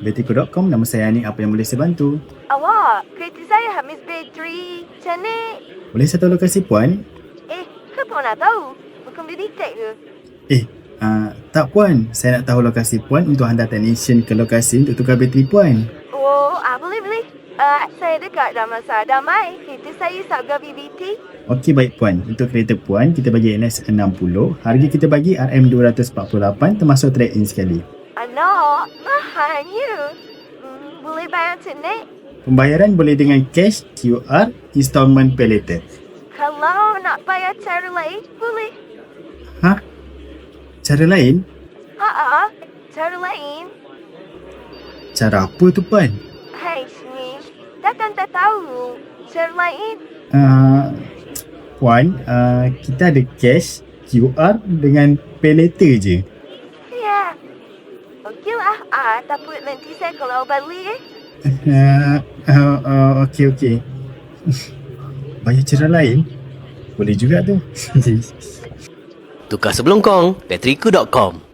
Batteryku.com, nama saya Anik. Apa yang boleh saya bantu? Awak, kereta saya habis bateri. Macam mana? Boleh saya tahu lokasi puan? Kenapa nak tahu? Bukan boleh detect ke? Tak puan. Saya nak tahu lokasi puan untuk hantar technician ke lokasi untuk tukar bateri puan. Oh, boleh. Saya dekat Damansara Damai. Kereta saya Sabga BBT. Okey, baik puan. Untuk kereta puan, kita bagi NS60. Harga kita bagi RM248 termasuk trade-in sekali. Anak, mahalnya. Boleh bayar internet? Pembayaran boleh dengan cash, QR, installment pay later. Kalau nak bayar cara lain, boleh. Cara lain? Cara lain. Cara apa tu puan? Hai, Sni. Takkan tak tahu. Cara lain. Puan, kita ada cash, QR dengan pay later je. Ya. Okeylah. Takut nanti saya kalau balik. Okey. Bayar cara lain? Boleh juga tu. Tukar sebelum kong, Batteriku.com.